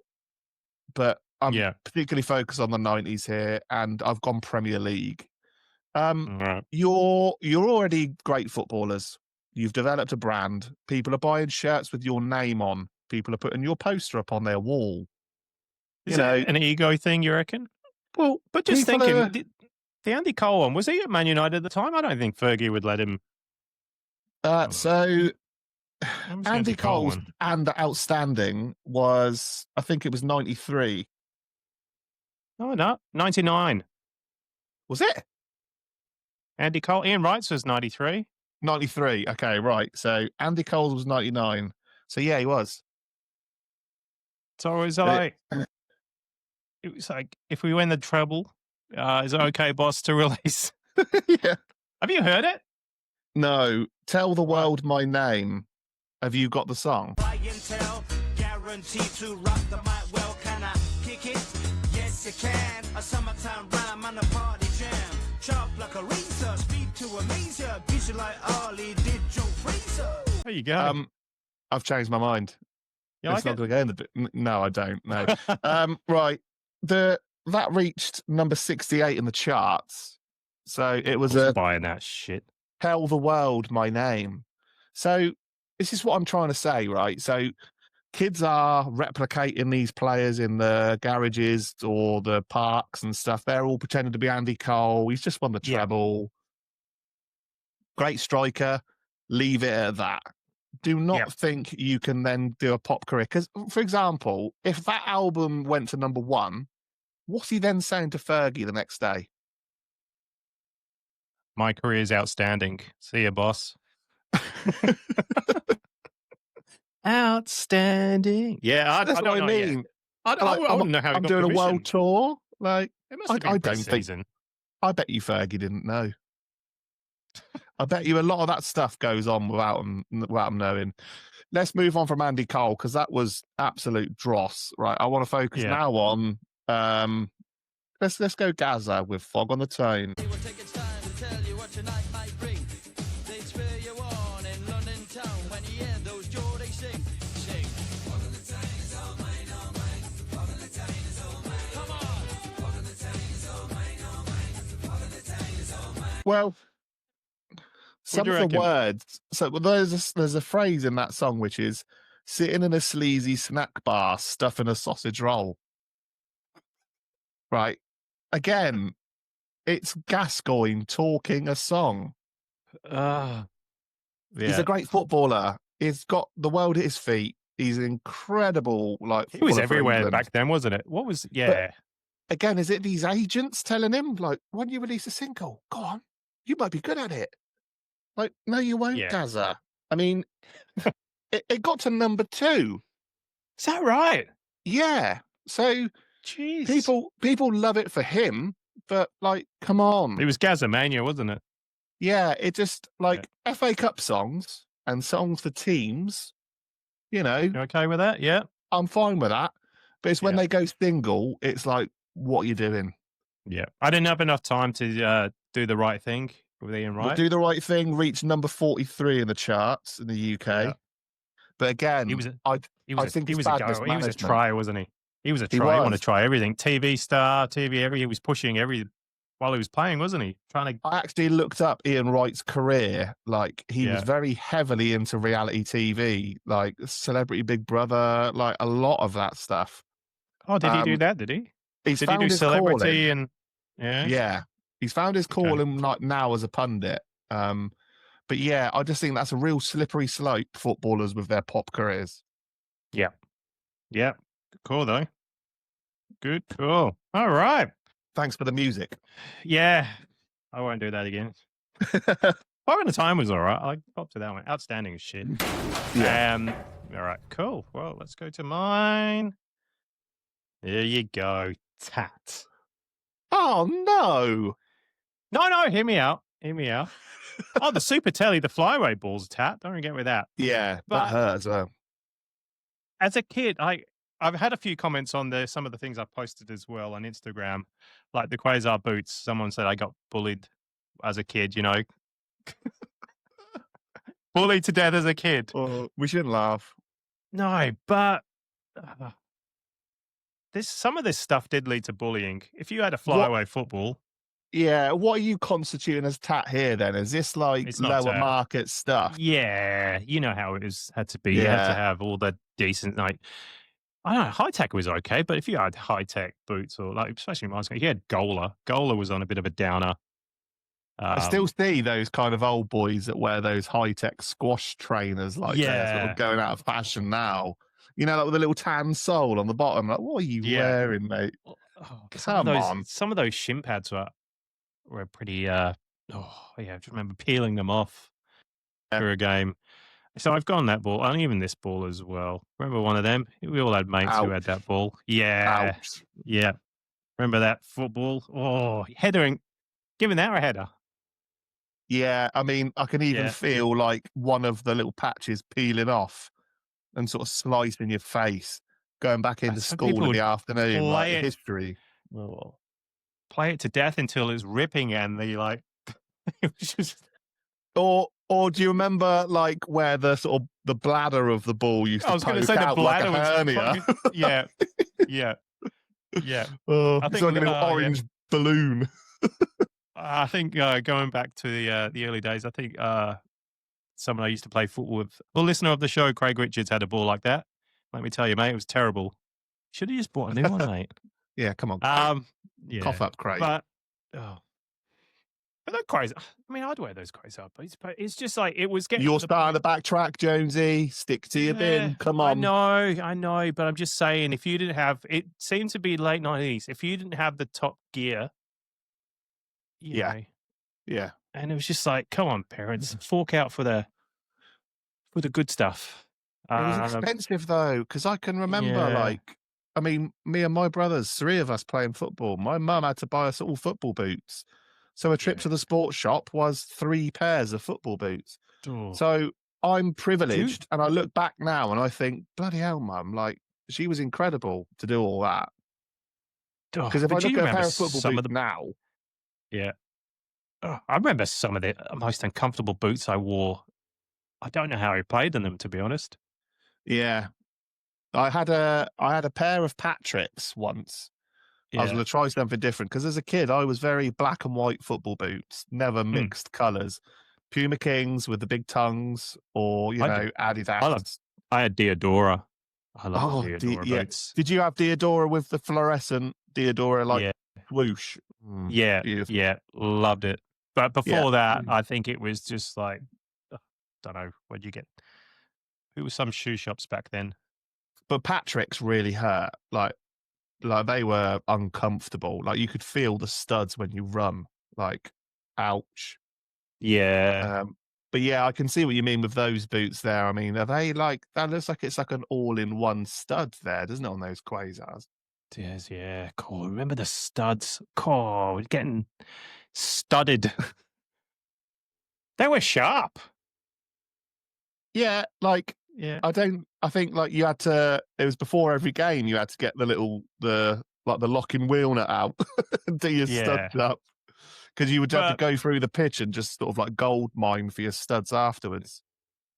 But I'm particularly focused on the 90s here, and I've gone Premier League. You're already great footballers. You've developed a brand. People are buying shirts with your name on. People are putting your poster up on their wall. Is it an ego thing, you reckon? Well, but just thinking, the Andy Cole one, was he at Man United at the time? I don't think Fergie would let him. So Andy Cole's and Outstanding was, I think it was 93. No, 99. Was it? Andy Cole, Ian Wright's was 93. 93. Okay, right. So Andy Cole's was 99. So yeah, he was. So it was like, if we win the treble, is it okay, boss, to release? Yeah. Have you heard it? No. Tell the world my name. Have you got the song? Guaranteed to rock the mic. Well, can I kick it? Yes, you can. A summertime rhyme on a party jam. Chop like a razor, speed to amaze ya. Beat you like Ollie did Joe Fraser. There you go. I've changed my mind. You it's like not going to go in the bit. No, I don't. No. Right. That reached number 68 in the charts. So it was buying that shit. Tell the world my name. So this is what I'm trying to say, right? So kids are replicating these players in the garages or the parks and stuff. They're all pretending to be Andy Cole. He's just won the treble. Great striker. Leave it at that. Do not think you can then do a pop career. Because, for example, if that album went to number 1, what's he then saying to Fergie the next day? My career's outstanding. See ya, boss. Outstanding. Yeah, that's what I mean. I don't know how I'm doing a world tour. Like, I don't think. I bet you Fergie didn't know. I bet you a lot of that stuff goes on without him knowing. Let's move on from Andy Cole because that was absolute dross. Right, I want to focus now on let's go Gaza with Fog on the Tone. It will take its time to tell you what tonight might bring. They spur you on in London town when you hear those jaw they sing. Sing. Fog on the Tone is all mine, all mine. Fog on the Tone is all mine. Come on. Fog on the Tone is all mine, all mine. Fog on the Tone is all mine. Well, some do you of the reckon? words. So there's a phrase in that song which is sitting in a sleazy snack bar stuffing a sausage roll. Right. Again, it's Gascoigne talking a song. Yeah. He's a great footballer. He's got the world at his feet. He's incredible. Like He was footballer for everywhere England. back then, wasn't it? What was? Yeah. Again, is it these agents telling him, like, when you release a single, go on, you might be good at it. Like, no, you won't, Yeah. Gaza. I mean, it got to number 2. Is that right? Yeah. So Jeez. people love it for him, but like, come on. It was Gazamania, wasn't it? Yeah, it just like FA Cup songs and songs for teams, you know, You okay with that? Yeah. I'm fine with that. But it's when Yeah. they go single, it's like, what are you doing? Yeah. I didn't have enough time to do the right thing with Ian We'll Wright. Do the Right Thing reached number 43 in the charts in the UK. Yeah. But again, He was I think he it's was bad a go. He was a mismanagement. try, wasn't he? He was a He try. He wanted was. to try everything. TV star, he was pushing while he was playing, wasn't he? Trying to. I actually looked up Ian Wright's career. Like, he was Yeah. very heavily into reality TV, like Celebrity Big Brother, like a lot of that stuff. Oh, did he do that? Did he? He's Did he found do his celebrity calling. and Yeah, he's found his Okay. calling like now as a pundit. But yeah, I just think that's a real slippery slope, footballers with their pop careers. Yeah. Good call though. Good call. All right. Thanks for the music. Yeah. I won't do that again. Fire in the Time was all right. I popped to that one. Outstanding as shit. Yeah. All right. Cool. Well, let's go to mine. There you go. Tat. Oh no. No. Hear me out. Oh, the Super Telly, the flyaway balls, Tat. Don't forget with that. Yeah, But- that hurt as well. As a kid, I've had a few comments on some of the things I posted as well on Instagram, like the Quasar boots. Someone said I got bullied as a kid, you know. Bullied to death as a kid. Oh, we shouldn't laugh. No, but some of this stuff did lead to bullying. If you had a flyaway football, Yeah, what are you constituting as tat here then? Is this like It's not lower tat. market stuff? yeah, you know how had to be. You had to Yeah. have all the decent, like, I don't know, high tech was okay, but if you had high tech boots or like, especially in my school, you had Gola. Gola was on a bit of a downer. I still see those kind of old boys that wear those high-tech squash trainers like they're sort Yeah. of going out of fashion now. You know, like with a little tan sole on the bottom. Like, what are you Yeah. wearing, mate? Come on. Some of those shin pads were pretty. Yeah, I just remember peeling them off for a game. So I've gone that ball, and even this ball as well. Remember one of them? We all had mates who had that ball. Yeah, Ouch. yeah. Remember that football? Oh, headering, giving that a header. Yeah, I mean, I can even Yeah. feel like one of the little patches peeling off and sort of slicing your face, going back into Some school people in would the afternoon, like play it. history. Oh. Play it to death until it's ripping, and the like. It was just. Or do you remember like where the sort of the bladder of the ball used to I was going to poke say the out like bladder a was. hernia? fucking- yeah. Oh, I it's think, like a little yeah. orange balloon. I think going back to the early days, I think someone I used to play football with, a listener of the show, Craig Richards, had a ball like that. Let me tell you, mate, it was terrible. Should have just bought a new one, mate. Yeah, come on. Yeah, Cough up, Craig. but that crazy. I mean, I'd wear those crazy up, but it's just like it was getting. You're to the starting point- to backtrack, Jonesy. Stick to your Yeah, bin. Come on. I know, but I'm just saying, if you didn't have, it seemed to be late 90s. If you didn't have the top gear, you Yeah. know, Yeah. and it was just like, come on, parents, fork out for the good stuff. It was expensive though, because I can remember, yeah. like, I mean, me and my brothers, 3 of us playing football. My mum had to buy us all football boots. So a trip Yeah. to the sports shop was 3 pairs of football boots. Oh. So I'm privileged, and I look back now and I think, bloody hell, mum, like, she was incredible to do all that. Because if I but do look you at a remember pair of football some of boots the now, yeah? I remember some of the most uncomfortable boots I wore. I don't know how I played in them, to be honest. yeah, I had a pair of Patrick's once. I was Yeah. going to try something different because as a kid, I was very black and white football boots, never mixed colours. Puma Kings with the big tongues, or I did. I loved. Adidas. I had Diodora. I love the Oh, Diodora yeah. boots. Did you have Diodora with the fluorescent Diodora like Yeah, swoosh? yeah, Beautiful. yeah. Loved it. But Yeah. before that, I think it was just like, don't know. What'd you get? Who was some shoe shops back then? But Patrick's really hurt. Like they were uncomfortable. Like you could feel the studs when you run. Like, ouch. Yeah. But yeah, I can see what you mean with those boots there. I mean, are they like that? Looks like it's like an all-in-one stud there, doesn't it, on those quasars? Yes, yeah. Cool. Remember the studs? Cool. Getting studded. They were sharp. Yeah, like Yeah. I think like you had to. It was before every game. You had to get the locking wheel nut out and do your Yeah. studs up because you would have to But go through the pitch and just sort of like gold mine for your studs afterwards.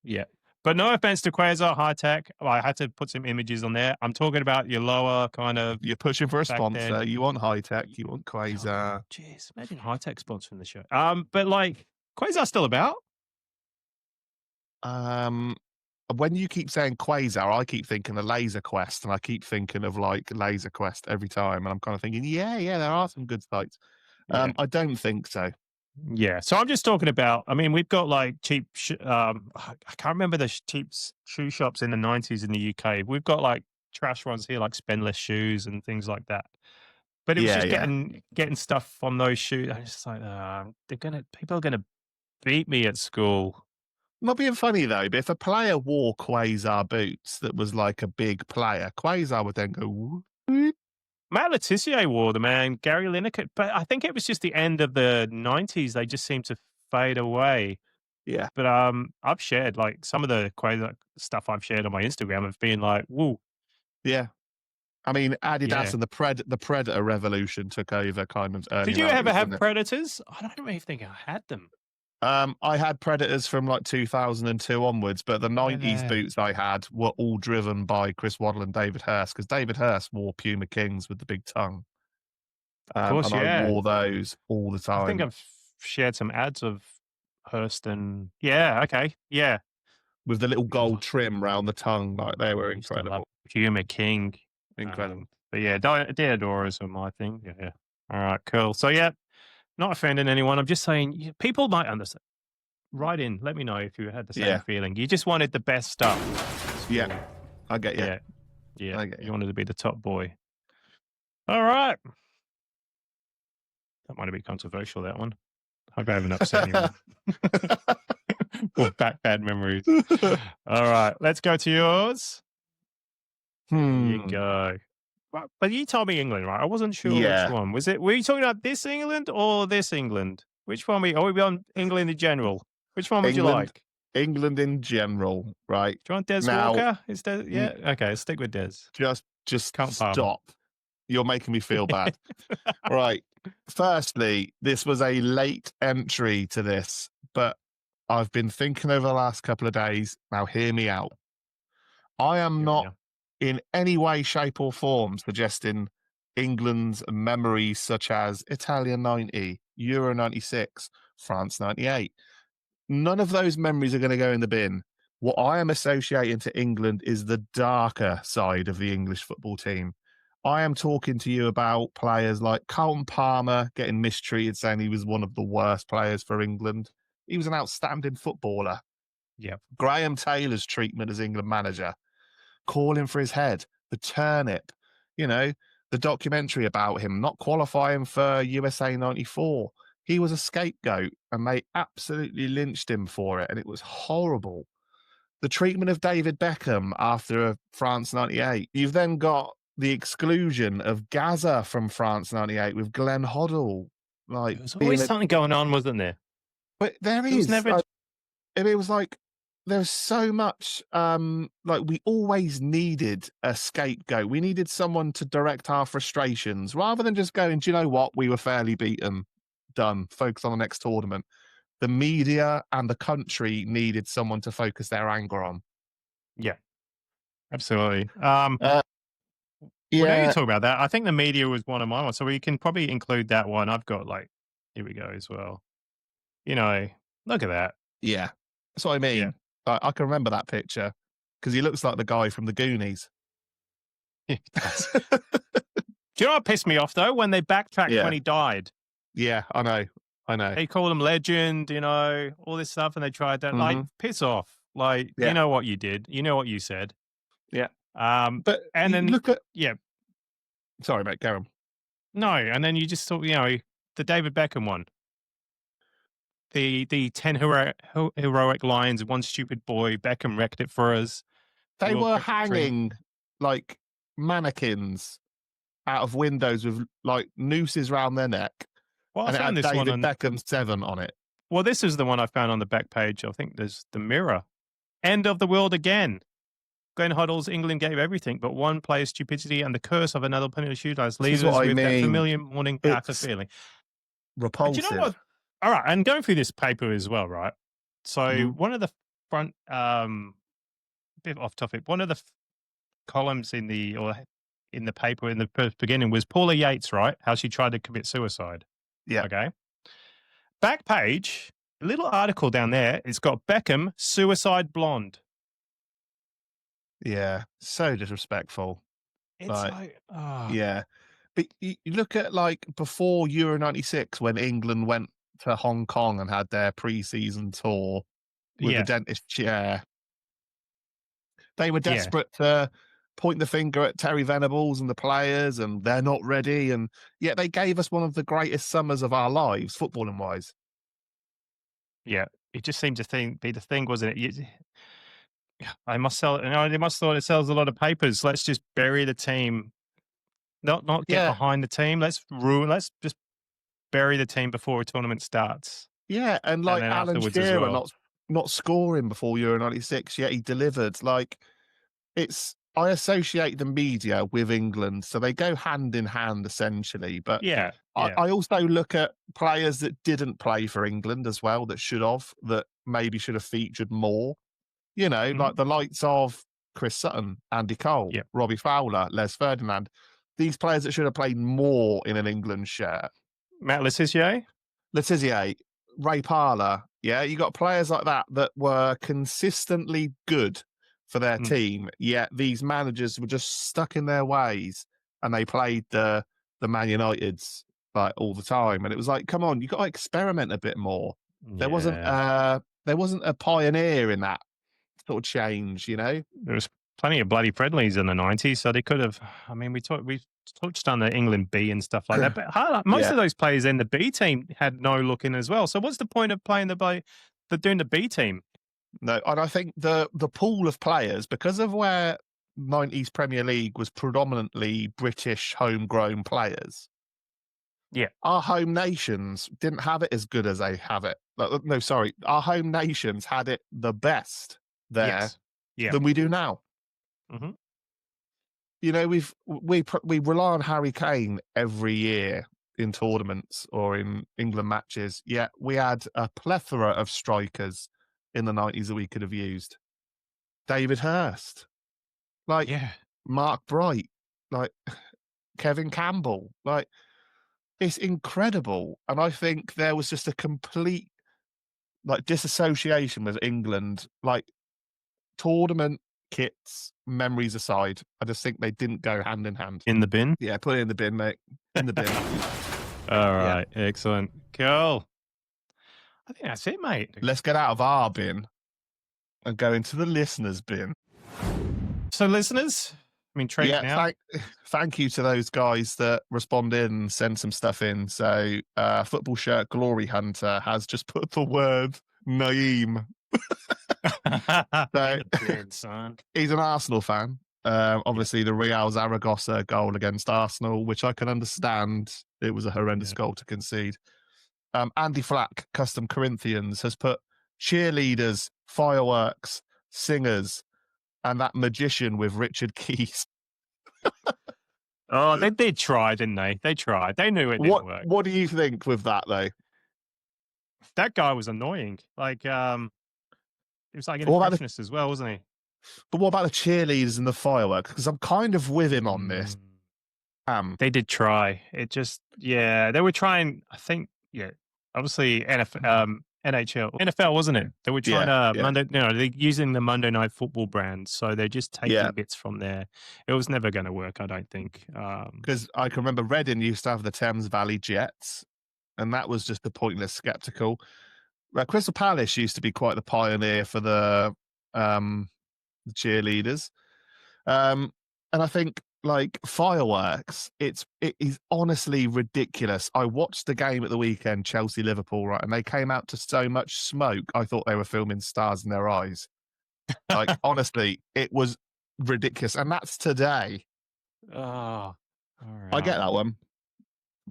yeah. But no offense to Quasar High Tech. I had to put some images on there. I'm talking about your lower kind of You're pushing for a back sponsor. then. You want high tech. You want Oh, Quasar. jeez, imagine High Tech sponsoring the show. But like Quasar's still about. When you keep saying Quasar, I keep thinking of Laser Quest, and I keep thinking of like Laser Quest every time, and I'm kind of thinking, yeah, there are some good sites. Yeah. I don't think so. Yeah. So I'm just talking about, I mean, we've got like cheap, I can't remember the cheap shoe shops in the 90s in the UK. We've got like trash ones here, like Spendless shoes and things like that. But it was just getting stuff on those shoes. I was just like, people are gonna beat me at school. Not being funny though, but if a player wore Quasar boots that was like a big player, Quasar would then go. Whoop. Matt Letizia wore them, man. Gary Lineker, but I think it was just the end of the 90s. They just seemed to fade away. Yeah. But I've shared like some of the Quasar stuff I've shared on my Instagram have been like, woo. Yeah. I mean, Adidas Yeah. and the Predator revolution took over kind of early. Did you ever 90s, have didn't it? Predators? I don't even think I had them. I had Predators from like 2002 onwards, but the 90s Yeah. boots I had were all driven by Chris Waddle and David Hurst because David Hurst wore Puma Kings with the big tongue. Of course, and yeah. I wore those all the time. I think I've shared some ads of Hurst and yeah, okay, yeah, with the little gold trim round the tongue, like they were I used to love incredible. Puma King, Incredible. but yeah, Deodoras are my thing. Yeah. All right, cool. So yeah, not offending anyone. I'm just saying people might understand. Write in. Let me know if you had the same feeling. You just wanted the best stuff. Yeah, I get you. Yeah. I get You wanted to be the top boy. All right. That might have been controversial, that one. Hope I haven't upset anyone. Or back bad memories. All right. Let's go to yours. There you go. But you told me England, right? I wasn't sure which one. Were you talking about this England or this England? Which one are we on England in general? Which one would you like? England in general, right? Do you want Des Walker? Is Des, yeah? Okay, stick with Des. Just Can't stop. You're making me feel bad. Right. Firstly, this was a late entry to this, but I've been thinking over the last couple of days. Now, hear me out. I am not in any way, shape, or form suggesting England's memories such as Italia 90, Euro 96, France 98. None of those memories are going to go in the bin. What I am associating to England is the darker side of the English football team. I am talking to you about players like Carlton Palmer getting mistreated, saying he was one of the worst players for England. He was an outstanding footballer. Yeah. Graham Taylor's treatment as England manager, calling for his head, the turnip, the documentary about him, not qualifying for USA 94. He was a scapegoat and they absolutely lynched him for it. And it was horrible. The treatment of David Beckham after France 98. You've then got the exclusion of Gaza from France 98 with Glenn Hoddle. Like, there was always something going on, wasn't there? But there is. it was like there's so much like we always needed a scapegoat. We needed someone to direct our frustrations rather than just going, do you know what? We were fairly beaten. Done. Focus on the next tournament. The media and the country needed someone to focus their anger on. Yeah, absolutely. Yeah. Well, now you talk about that, I think the media was one of my ones, so we can probably include that one. I've got like, here we go as well. You know, look at that. Yeah. That's what I mean. Yeah. I can remember that picture because he looks like the guy from the Goonies. Do you know what pissed me off though? When they backtracked Yeah. when he died. Yeah, I know. They called him legend, you know, all this stuff, and they tried that. Like, piss off. Like, Yeah. you know what you did. You know what you said. Yeah. But and you then look at yeah. Sorry, mate, go on. No, and then you just thought, you know, the David Beckham one. The 10 heroic lines, one stupid boy, Beckham wrecked it for us. They World were Cup dream. hanging like mannequins out of windows with like nooses around their neck. Well, I And it had found this one David on Beckham 7 on it. Well, this is the one I found on the back page. I think there's the Mirror. End of the world again. Glenn Hoddle's England gave everything, but one player's stupidity and the curse of another penalty shootout leaves us with that familiar morning after feeling. Repulsive. But you know what? All right, and going through this paper as well, right? So one of the front, bit off topic, one of the columns in the paper in the first beginning was Paula Yates, right? How she tried to commit suicide. Yeah. Okay. Back page, a little article down there. It's got Beckham, suicide blonde. Yeah, so disrespectful. It's like yeah. But you look at like before Euro 96 when England went to Hong Kong and had their pre-season tour with the dentist chair. They were desperate to point the finger at Terry Venables and the players, and they're not ready. And yet they gave us one of the greatest summers of our lives, footballing wise. Yeah, it just seemed to be the thing, wasn't it? I must sell it. You know, they must thought it sells a lot of papers. Let's just bury the team. Not get behind the team. Let's just bury the team before a tournament starts. Yeah, and like Alan Shearer not scoring before Euro 96, yet he delivered. Like I associate the media with England, so they go hand in hand essentially. But I also look at players that didn't play for England as well, that maybe should have featured more. You know, like the likes of Chris Sutton, Andy Cole, Robbie Fowler, Les Ferdinand. These players that should have played more in an England shirt. Matt Le Tissier, Ray Parlour. Yeah, you got players like that were consistently good for their team, yet these managers were just stuck in their ways and they played the Man Uniteds like all the time. And it was like, come on, you got to experiment a bit more. There wasn't a pioneer in that sort of change, you know? There was plenty of bloody friendlies in the 90s, so they could have. I mean, we touched on the England B and stuff like that, but most of those players in the B team had no look in as well. So what's the point of playing doing the B team? No, and I think the pool of players, because of where 90s Premier League was predominantly British homegrown players. Yeah, our home nations didn't have it as good as they have it. No, sorry, our home nations had it the best there than we do now. Mm-hmm. You know, we rely on Harry Kane every year in tournaments or in England matches. Yet we had a plethora of strikers in the 90s that we could have used. David Hurst, Mark Bright, like Kevin Campbell, like it's incredible. And I think there was just a complete disassociation with England, like tournament kits, memories aside. I just think they didn't go hand in hand. In the bin? Yeah, put it in the bin, mate. In the bin. All right, excellent. Cool. I think that's it, mate. Let's get out of our bin and go into the listeners' bin. So, listeners, now. Thank you to those guys that responded and sent some stuff in. So, Football Shirt Glory Hunter has just put the word Naeem. So, he's an Arsenal fan. Obviously, the Real Zaragoza goal against Arsenal, which I can understand. It was a horrendous goal to concede. Andy Flack, Custom Corinthians, has put cheerleaders fireworks, singers, and that magician with Richard Keys. Oh, they did try, didn't they? They tried. They knew it didn't work. What do you think with that, though? That guy was annoying. Like, he was like an What about impressionist as well, wasn't he? But what about the cheerleaders and the fireworks? Because I'm kind of with him on this. They did try. It just, yeah, they were trying. I think, yeah, obviously NHL, NFL, wasn't it? They were trying to Monday. You know, they're using the Monday Night Football brand, so they're just taking bits from there. It was never going to work, I don't think. Because I can remember Reading used to have the Thames Valley Jets, and that was just a pointless spectacle. Crystal Palace used to be quite the pioneer for the cheerleaders, and I think like fireworks, it is honestly ridiculous. I watched the game at the weekend, Chelsea Liverpool, right, and they came out to so much smoke. I thought they were filming Stars in Their Eyes. Like honestly, it was ridiculous, and that's today. Oh, all right. I get that one.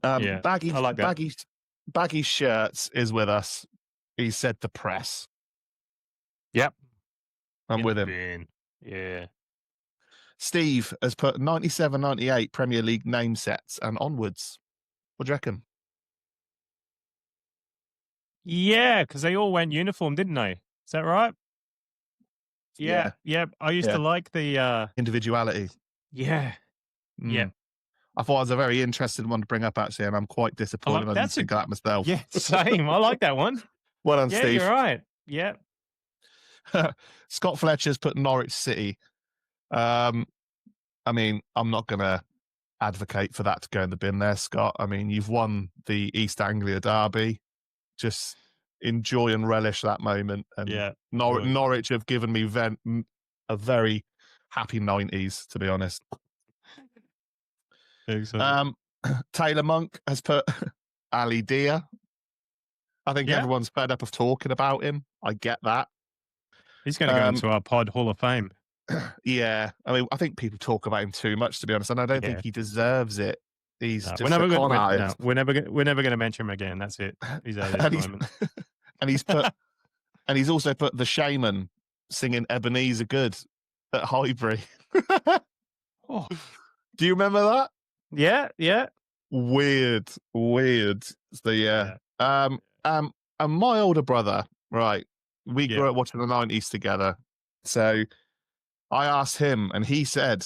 Yeah, Baggy, I like that. Baggy Shirts is with us. He said the press. Yep. I'm with him. Yeah. Steve has put 97, 98 Premier League name sets and onwards. What do you reckon? Yeah, because they all went uniform, didn't they? Is that right? Yeah. I used to like the individuality. Yeah. Yeah. I thought it was a very interesting one to bring up, actually, and I'm quite disappointed I didn't think of that myself. Yeah, same. I like that one. Well done, Steve. You're right. Yeah. Scott Fletcher's put Norwich City. I mean, I'm not going to advocate for that to go in the bin there, Scott. I mean, you've won the East Anglia derby. Just enjoy and relish that moment. And Norwich have given me a very happy 90s, to be honest. Exactly. Taylor Monk has put Ali Dia. I think everyone's fed up of talking about him. I get that. He's going to go into our pod Hall of Fame. Yeah, I mean, I think people talk about him too much, to be honest, and I don't think he deserves it. He's just we're never going to mention him again. That's it. He's out at this moment. And he's also put the Shaman singing Ebenezer Good at Highbury. Oh. Do you remember that? Yeah. Weird. So and my older brother, right? We grew up watching the 90s together. So I asked him, and he said,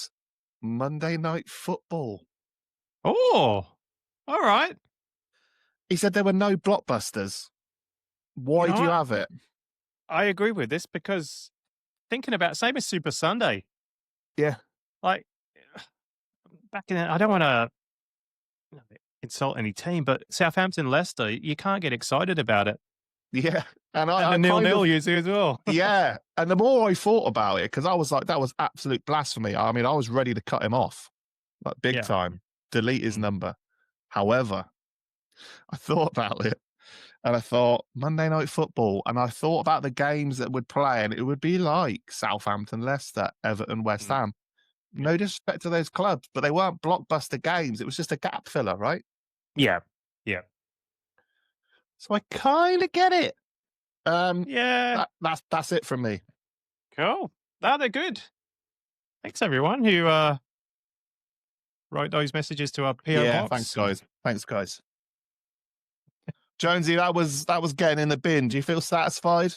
Monday Night Football. Oh, all right. He said there were no blockbusters. Why do you have it? I agree with this because thinking about same as Super Sunday. Yeah. Like back in, I don't want to insult any team, but Southampton, Leicester, you can't get excited about it. Yeah. And the 0-0 usually as well. Yeah. And the more I thought about it, because I was like, that was absolute blasphemy. I mean, I was ready to cut him off, like big time, delete his number. However, I thought about it and I thought Monday Night Football, and I thought about the games that would play, and it would be like Southampton, Leicester, Everton, West Ham. No disrespect to those clubs, but they weren't blockbuster games. It was just a gap filler, right? Yeah. So I kind of get it. That's it from me. Cool. No, they're good. Thanks everyone who wrote those messages to our PO box. Thanks guys. Jonesy, that was getting in the bin. Do you feel satisfied?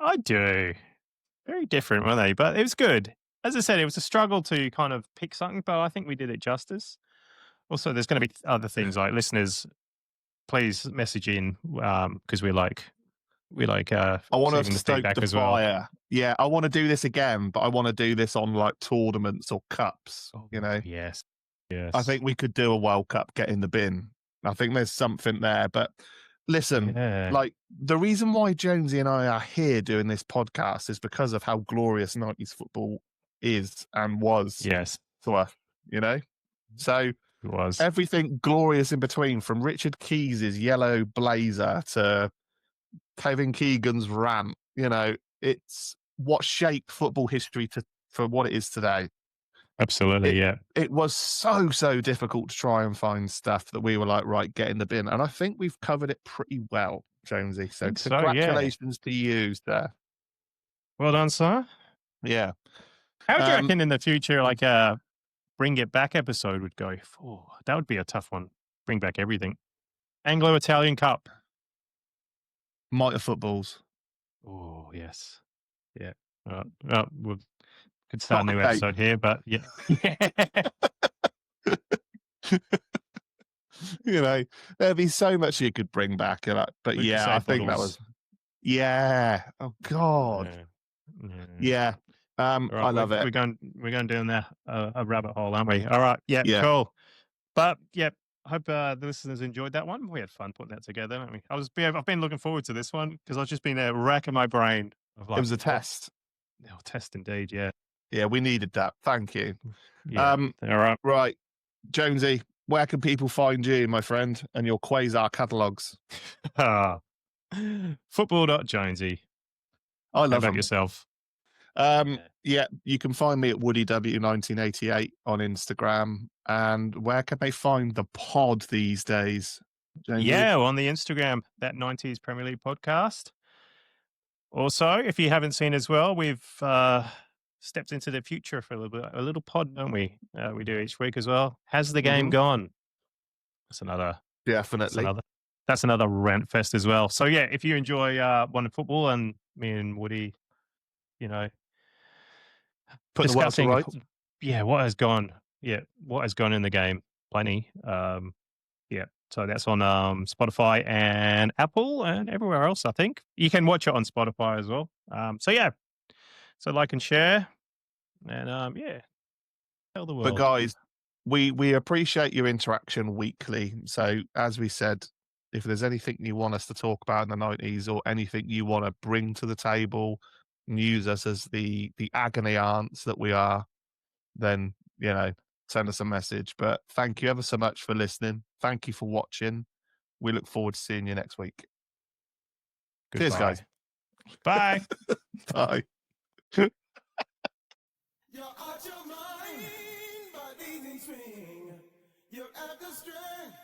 I do. Very different, weren't they? But it was good. As I said, it was a struggle to kind of pick something, but I think we did it justice. Also, there's going to be other things like listeners, please message in because we like I want to stoke the fire. Well. Yeah, I want to do this again, but I want to do this on like tournaments or cups. You know. Yes. I think we could do a World Cup, get in the bin. I think there's something there, but. Listen, like the reason why Jonesy and I are here doing this podcast is because of how glorious 90s football is and was to us, you know? So it was everything glorious in between, from Richard Keys' yellow blazer to Kevin Keegan's rant, you know, it's what shaped football history for what it is today. Absolutely, It was so difficult to try and find stuff that we were like, right, get in the bin. And I think we've covered it pretty well, Jonesy. So congratulations to you, sir. Well done, sir. Yeah. How do you reckon in the future, like a bring it back episode would go? Oh, that would be a tough one. Bring back everything. Anglo-Italian Cup. Mitre footballs. Oh, yes. Yeah. Well, we could start a new Okay. episode here, but yeah. You know, there'd be so much you could bring back. But We could yeah, say I think that bottles. was. Yeah. Oh God. Yeah. All right, I love it. We're going down there a rabbit hole, aren't we? All right. Yeah. Yeah. Cool. But yeah, hope the listeners enjoyed that one. We had fun putting that together, haven't we? I've been looking forward to this one because I've just been racking my brain. Of like, It was a test. Oh, test indeed. Yeah. Yeah, we needed that. Thank you. Yeah. All right. Right, Jonesy, where can people find you, my friend, and your Quasar catalogues? Football.Jonesy. I How love about them. yourself? Yeah, you can find me at WoodyW1988 on Instagram. And where can they find the pod these days, Jonesy? Yeah, on the Instagram, that 90s Premier League podcast. Also, if you haven't seen as well, we've stepped into the future for a little pod, don't we? We do each week as well. Has the game gone? That's another. Definitely. That's another rant fest as well. So yeah, if you enjoy one football and me and Woody, you know, Put the world to discussing, rights. yeah, what has gone in the game, plenty. Yeah, so that's on Spotify and Apple and everywhere else. I think you can watch it on Spotify as well. So yeah, so like and share, and yeah, tell the world. But guys, we appreciate your interaction weekly. So as we said, if there's anything you want us to talk about in the 90s or anything you want to bring to the table and use us as the agony aunts that we are, then, you know, send us a message. But thank you ever so much for listening. Thank you for watching. We look forward to seeing you next week. Cheers, guys. Bye. Bye. You're out your mind, body and swing. You're at the strength,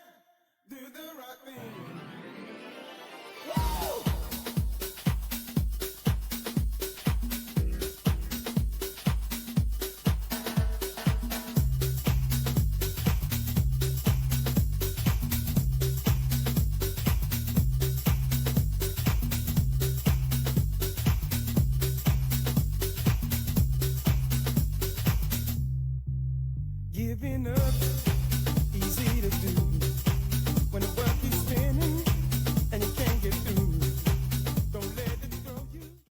do the right thing. Woo! Giving up